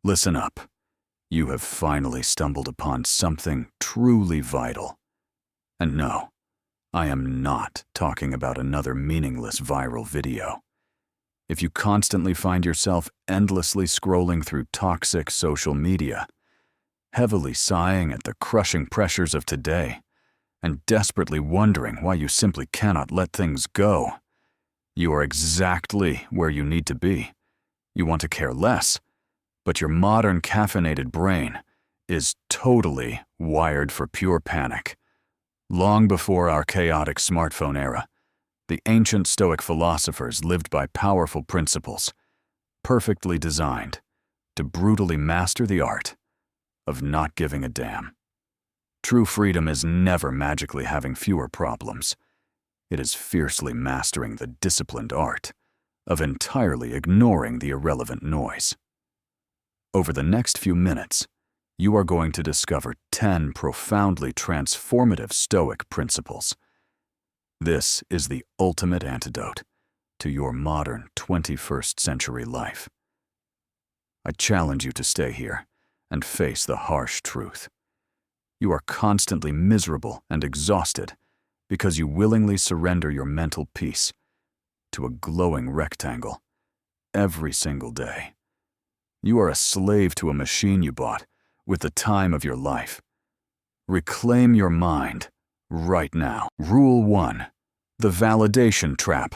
Listen up. You have finally stumbled upon something truly vital. And no, I am not talking about another meaningless viral video. If you constantly find yourself endlessly scrolling through toxic social media, heavily sighing at the crushing pressures of today, and desperately wondering why you simply cannot let things go, you are exactly where you need to be. You want to care less, but your modern caffeinated brain is totally wired for pure panic. Long before our chaotic smartphone era, the ancient Stoic philosophers lived by powerful principles, perfectly designed to brutally master the art of not giving a damn. True freedom is never magically having fewer problems. It is fiercely mastering the disciplined art of entirely ignoring the irrelevant noise. Over the next few minutes, you are going to discover 10 profoundly transformative Stoic principles. This is the ultimate antidote to your modern 21st century life. I challenge you to stay here and face the harsh truth. You are constantly miserable and exhausted because you willingly surrender your mental peace to a glowing rectangle every single day. You are a slave to a machine you bought with the time of your life. Reclaim your mind right now. Rule 1. The validation trap.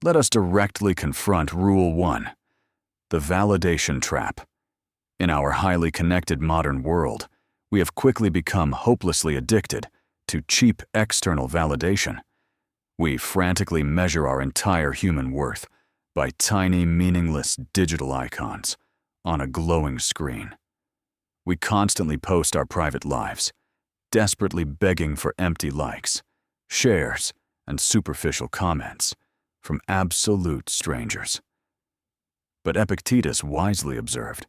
Let us directly confront Rule 1. The validation trap. In our highly connected modern world, we have quickly become hopelessly addicted to cheap external validation. We frantically measure our entire human worth by tiny, meaningless digital icons on a glowing screen. We constantly post our private lives, desperately begging for empty likes, shares, and superficial comments from absolute strangers. But Epictetus wisely observed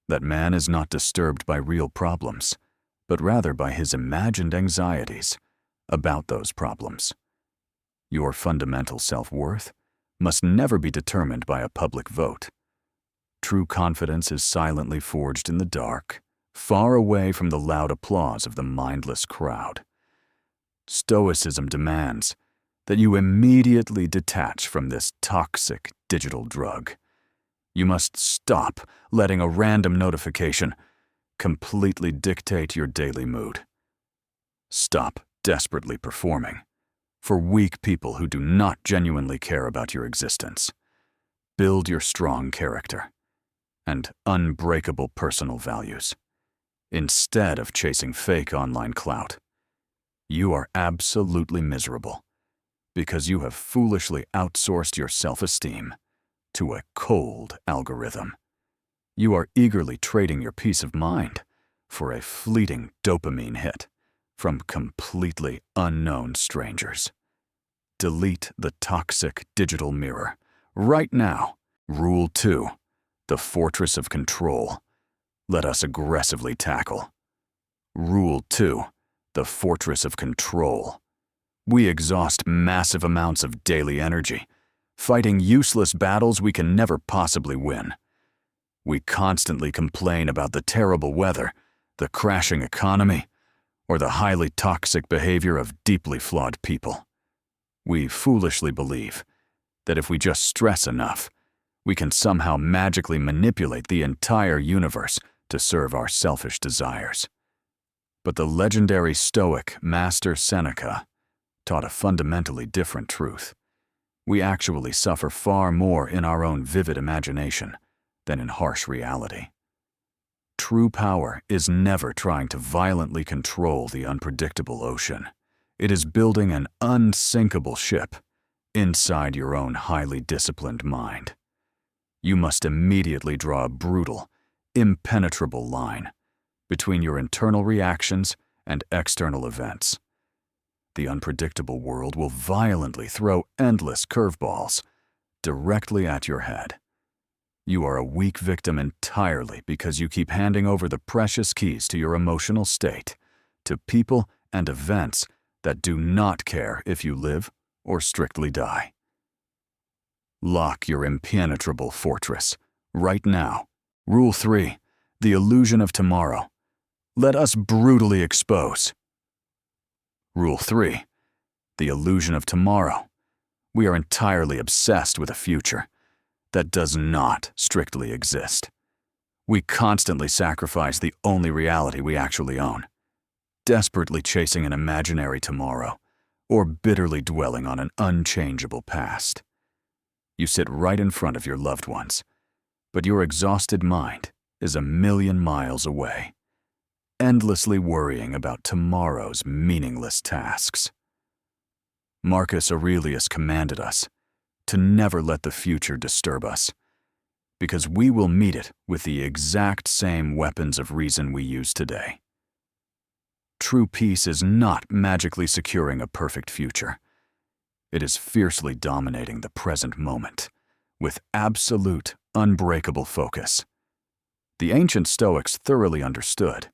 that man is not disturbed by real problems, but rather by his imagined anxieties about those problems. Your fundamental self-worth must never be determined by a public vote. True confidence is silently forged in the dark, far away from the loud applause of the mindless crowd. Stoicism demands that you immediately detach from this toxic digital drug. You must stop letting a random notification completely dictate your daily mood. Stop desperately performing for weak people who do not genuinely care about your existence. Build your strong character and unbreakable personal values instead of chasing fake online clout. You are absolutely miserable because you have foolishly outsourced your self-esteem to a cold algorithm. You are eagerly trading your peace of mind for a fleeting dopamine hit from completely unknown strangers. Delete the toxic digital mirror right now. Rule 2. The fortress of control. Let us aggressively tackle. Rule 2. The fortress of control. We exhaust massive amounts of daily energy, fighting useless battles we can never possibly win. We constantly complain about the terrible weather, the crashing economy, or the highly toxic behavior of deeply flawed people. We foolishly believe that if we just stress enough, we can somehow magically manipulate the entire universe to serve our selfish desires. But the legendary Stoic master Seneca taught a fundamentally different truth. We actually suffer far more in our own vivid imagination than in harsh reality. True power is never trying to violently control the unpredictable ocean. It is building an unsinkable ship inside your own highly disciplined mind. You must immediately draw a brutal, impenetrable line between your internal reactions and external events. The unpredictable world will violently throw endless curveballs directly at your head. You are a weak victim entirely because you keep handing over the precious keys to your emotional state to people and events that do not care if you live or strictly die. Lock your impenetrable fortress right now Rule 3. The illusion of tomorrow. Let us brutally expose. Rule 3. The illusion of tomorrow. We are entirely obsessed with a future that does not strictly exist. We constantly sacrifice the only reality we actually own, desperately chasing an imaginary tomorrow or bitterly dwelling on an unchangeable past. You sit right in front of your loved ones, but your exhausted mind is a million miles away, endlessly worrying about tomorrow's meaningless tasks. Marcus Aurelius commanded us to never let the future disturb us, because we will meet it with the exact same weapons of reason we use today. True peace is not magically securing a perfect future. It is fiercely dominating the present moment with absolute, unbreakable focus. The ancient Stoics thoroughly understood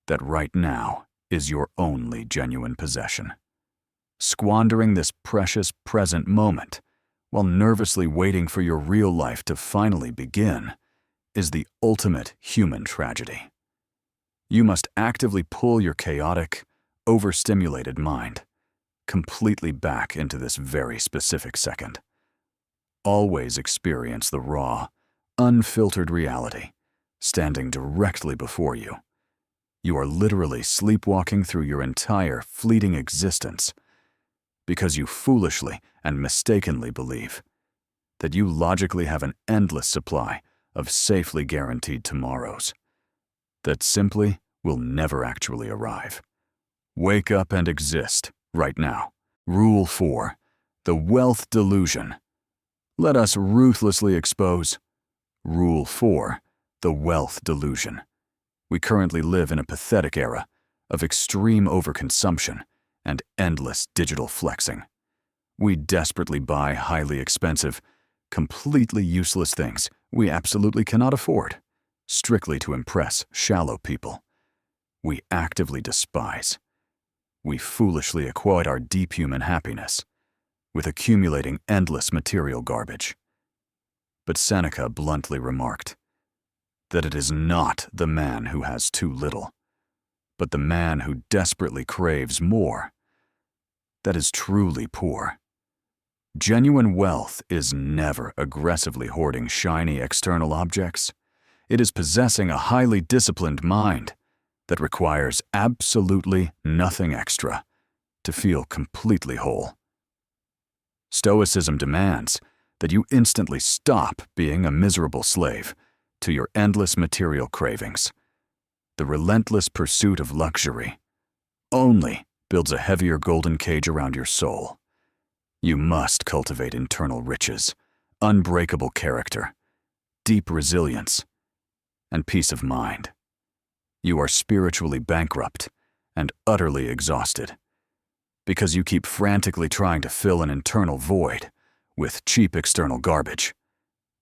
that right now is your only genuine possession. Squandering this precious present moment while nervously waiting for your real life to finally begin is the ultimate human tragedy. You must actively pull your chaotic, overstimulated mind completely back into this very specific second. Always experience the raw, unfiltered reality standing directly before you. You are literally sleepwalking through your entire fleeting existence because you foolishly and mistakenly believe that you logically have an endless supply of safely guaranteed tomorrows that simply will never actually arrive. Wake up and exist right now. Rule 4. The Wealth Delusion. Let us ruthlessly expose. Rule 4. The Wealth Delusion. We currently live in a pathetic era of extreme overconsumption and endless digital flexing. We desperately buy highly expensive, completely useless things we absolutely cannot afford, strictly to impress shallow people we actively despise. We foolishly equate our deep human happiness with accumulating endless material garbage. But Seneca bluntly remarked that it is not the man who has too little, but the man who desperately craves more that is truly poor. Genuine wealth is never aggressively hoarding shiny external objects. It is possessing a highly disciplined mind that requires absolutely nothing extra to feel completely whole. Stoicism demands that you instantly stop being a miserable slave to your endless material cravings. The relentless pursuit of luxury only builds a heavier golden cage around your soul. You must cultivate internal riches, unbreakable character, deep resilience, and peace of mind. You are spiritually bankrupt and utterly exhausted because you keep frantically trying to fill an internal void with cheap external garbage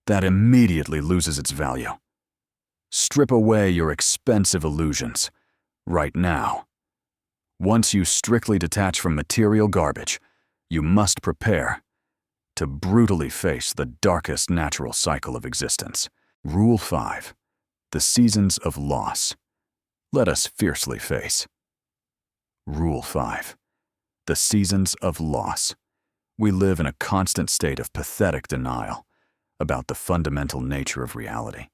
that immediately loses its value. Strip away your expensive illusions right now. Once you strictly detach from material garbage, you must prepare to brutally face the darkest natural cycle of existence. Rule 5. The seasons of loss. Let us fiercely face. Rule 5. The seasons of loss. We live in a constant state of pathetic denial about the fundamental nature of reality.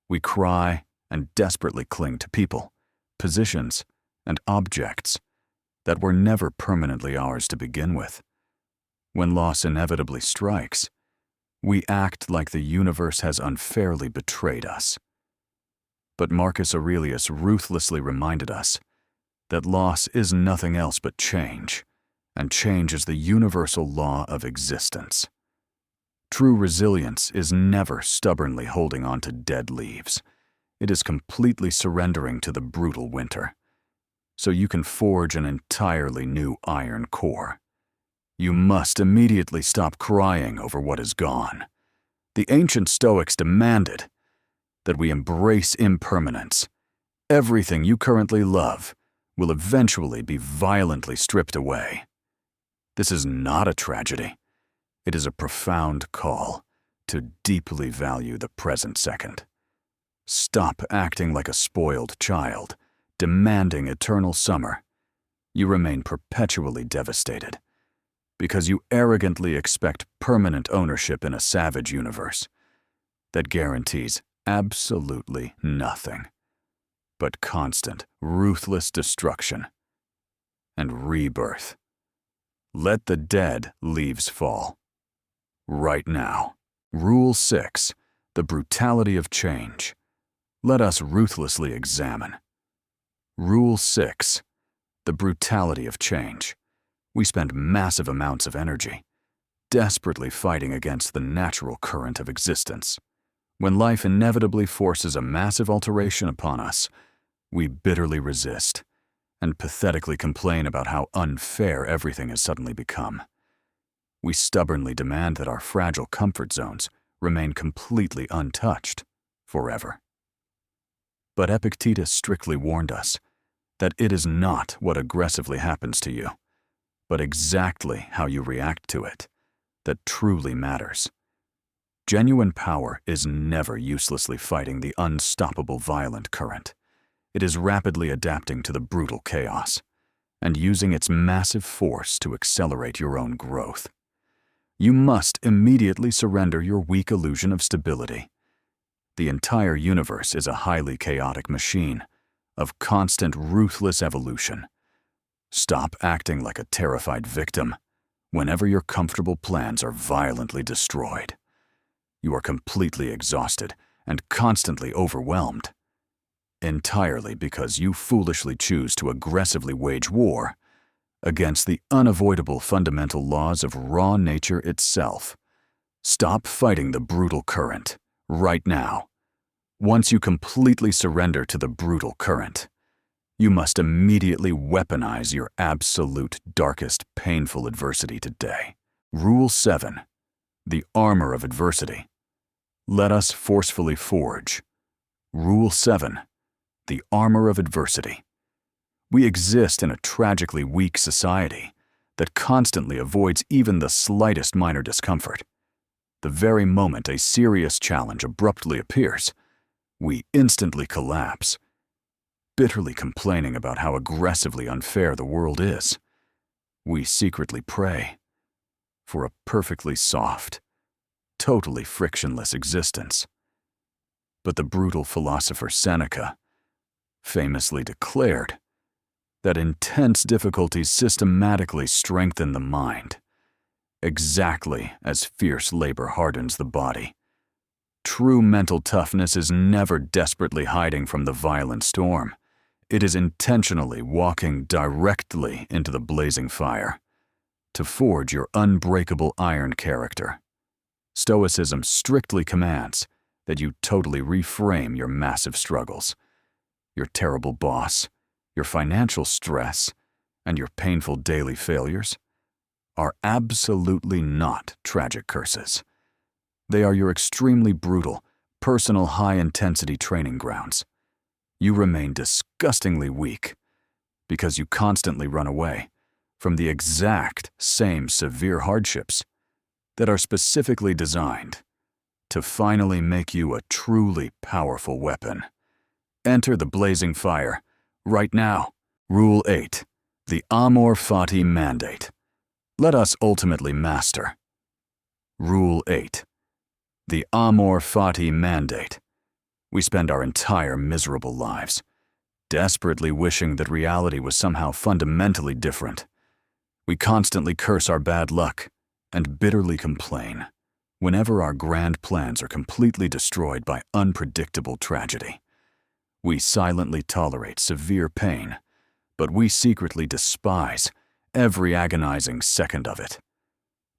We cry and desperately cling to people, positions, and objects that were never permanently ours to begin with. When loss inevitably strikes, we act like the universe has unfairly betrayed us. But Marcus Aurelius ruthlessly reminded us that loss is nothing else but change, and change is the universal law of existence. True resilience is never stubbornly holding on to dead leaves. It is completely surrendering to the brutal winter, so you can forge an entirely new iron core. You must immediately stop crying over what is gone. The ancient Stoics demanded that we embrace impermanence. Everything you currently love will eventually be violently stripped away. This is not a tragedy. It is a profound call to deeply value the present second. Stop acting like a spoiled child, demanding eternal summer. You remain perpetually devastated because you arrogantly expect permanent ownership in a savage universe that guarantees absolutely nothing but constant, ruthless destruction and rebirth. Let the dead leaves fall. Right now. Rule 6. The brutality of change. Let us ruthlessly examine. Rule 6. The brutality of change. We spend massive amounts of energy, desperately fighting against the natural current of existence. When life inevitably forces a massive alteration upon us, we bitterly resist and pathetically complain about how unfair everything has suddenly become. We stubbornly demand that our fragile comfort zones remain completely untouched forever. But Epictetus strictly warned us that it is not what aggressively happens to you, but exactly how you react to it, that truly matters. Genuine power is never uselessly fighting the unstoppable violent current. It is rapidly adapting to the brutal chaos and using its massive force to accelerate your own growth. You must immediately surrender your weak illusion of stability. The entire universe is a highly chaotic machine of constant, ruthless evolution. Stop acting like a terrified victim whenever your comfortable plans are violently destroyed. You are completely exhausted and constantly overwhelmed, entirely because you foolishly choose to aggressively wage war against the unavoidable fundamental laws of raw nature itself. Stop fighting the brutal current right now. Once you completely surrender to the brutal current, you must immediately weaponize your absolute darkest painful adversity today. Rule 7. The armor of adversity. Let us forcefully forge. Rule 7. The armor of adversity. We exist in a tragically weak society that constantly avoids even the slightest minor discomfort. The very moment a serious challenge abruptly appears, we instantly collapse, bitterly complaining about how aggressively unfair the world is. We secretly pray for a perfectly soft, totally frictionless existence. But the brutal philosopher Seneca famously declared that intense difficulties systematically strengthen the mind, exactly as fierce labor hardens the body. True mental toughness is never desperately hiding from the violent storm. It is intentionally walking directly into the blazing fire to forge your unbreakable iron character. Stoicism strictly commands that you totally reframe your massive struggles, your terrible boss, your financial stress, and your painful daily failures are absolutely not tragic curses. They are your extremely brutal, personal high-intensity training grounds. You remain disgustingly weak because you constantly run away from the exact same severe hardships that are specifically designed to finally make you a truly powerful weapon. Enter the blazing fire right now. Rule 8. The Amor Fati mandate. Let us ultimately master. Rule 8. The Amor Fati mandate. We spend our entire miserable lives desperately wishing that reality was somehow fundamentally different. We constantly curse our bad luck and bitterly complain whenever our grand plans are completely destroyed by unpredictable tragedy. We silently tolerate severe pain, but we secretly despise every agonizing second of it.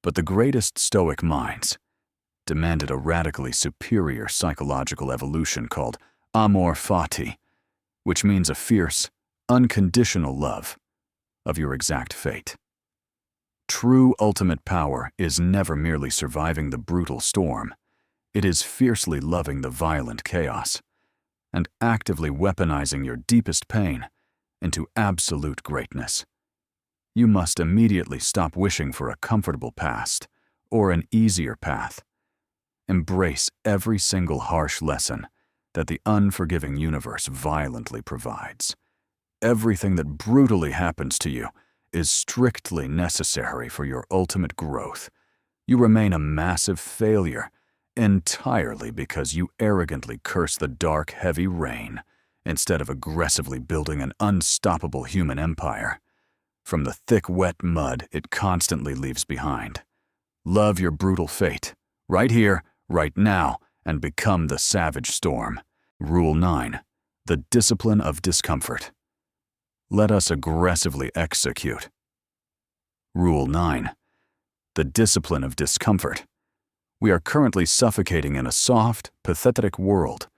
But the greatest Stoic minds demanded a radically superior psychological evolution called Amor Fati, which means a fierce, unconditional love of your exact fate. True ultimate power is never merely surviving the brutal storm. It is fiercely loving the violent chaos and actively weaponizing your deepest pain into absolute greatness. You must immediately stop wishing for a comfortable past or an easier path. Embrace every single harsh lesson that the unforgiving universe violently provides. Everything that brutally happens to you is strictly necessary for your ultimate growth. You remain a massive failure entirely because you arrogantly curse the dark, heavy rain instead of aggressively building an unstoppable human empire from the thick, wet mud it constantly leaves behind. Love your brutal fate, right here, right now, and become the savage storm. Rule 9. The discipline of discomfort. Let us aggressively execute. Rule 9. The discipline of discomfort. We are currently suffocating in a soft, pathetic world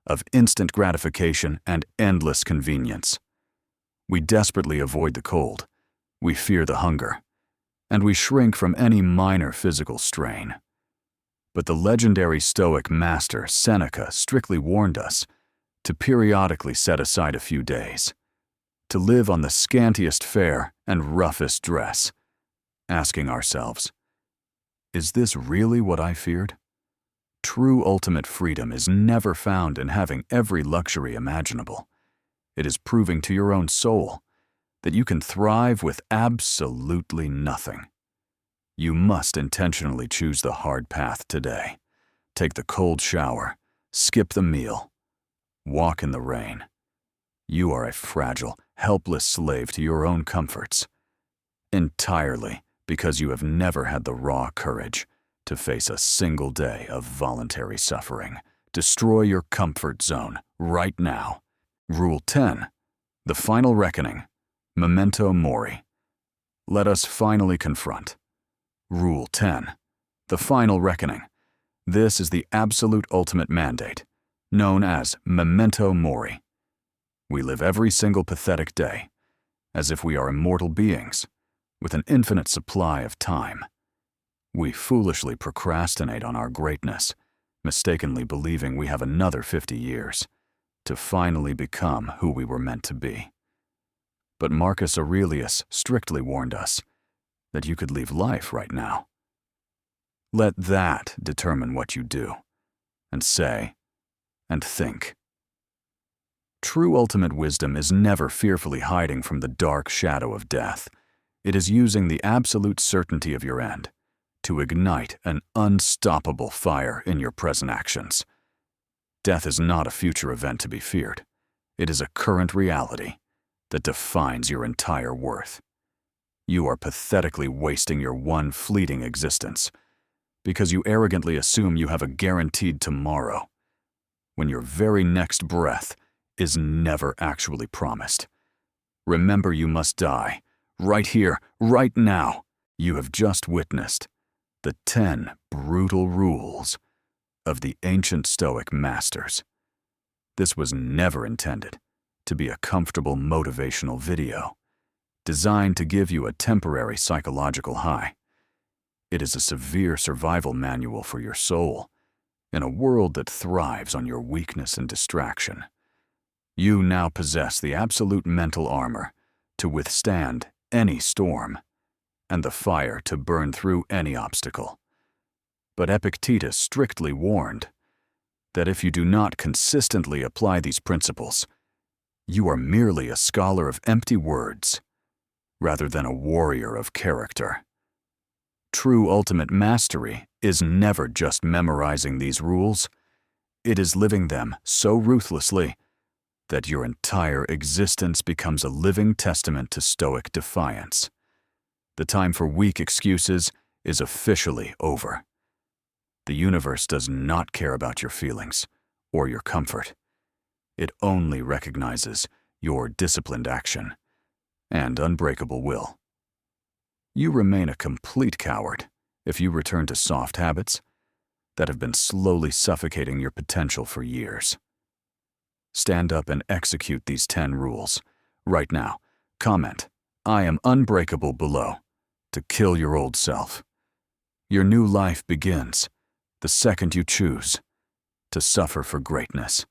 of instant gratification and endless convenience. We desperately avoid the cold, we fear the hunger, and we shrink from any minor physical strain. But the legendary Stoic master Seneca strictly warned us to periodically set aside a few days, to live on the scantiest fare and roughest dress, asking ourselves, is this really what I feared? True ultimate freedom is never found in having every luxury imaginable. It is proving to your own soul that you can thrive with absolutely nothing. You must intentionally choose the hard path today. Take the cold shower, skip the meal, walk in the rain. You are a fragile, helpless slave to your own comforts, entirely because you have never had the raw courage to face a single day of voluntary suffering. Destroy your comfort zone right now. Rule 10. The final reckoning. Memento Mori. Let us finally confront. Rule 10. The final reckoning. This is the absolute ultimate mandate, known as Memento Mori. We live every single pathetic day as if we are immortal beings with an infinite supply of time. We foolishly procrastinate on our greatness, mistakenly believing we have another 50 years to finally become who we were meant to be. But Marcus Aurelius strictly warned us that you could leave life right now. Let that determine what you do, and say, and think. True ultimate wisdom is never fearfully hiding from the dark shadow of death. It is using the absolute certainty of your end to ignite an unstoppable fire in your present actions. Death is not a future event to be feared. It is a current reality that defines your entire worth. You are pathetically wasting your one fleeting existence because you arrogantly assume you have a guaranteed tomorrow, when your very next breath is never actually promised. Remember, you must die, right here, right now. You have just witnessed the 10 brutal rules of the ancient Stoic masters. This was never intended to be a comfortable motivational video, designed to give you a temporary psychological high. It is a severe survival manual for your soul in a world that thrives on your weakness and distraction. You now possess the absolute mental armor to withstand any storm and the fire to burn through any obstacle. But Epictetus strictly warned that if you do not consistently apply these principles, you are merely a scholar of empty words rather than a warrior of character. True ultimate mastery is never just memorizing these rules. It is living them so ruthlessly that your entire existence becomes a living testament to Stoic defiance. The time for weak excuses is officially over. The universe does not care about your feelings or your comfort. It only recognizes your disciplined action and unbreakable will. You remain a complete coward if you return to soft habits that have been slowly suffocating your potential for years. Stand up and execute these 10 rules. Right now, comment, "I am unbreakable" below to kill your old self. Your new life begins the second you choose to suffer for greatness.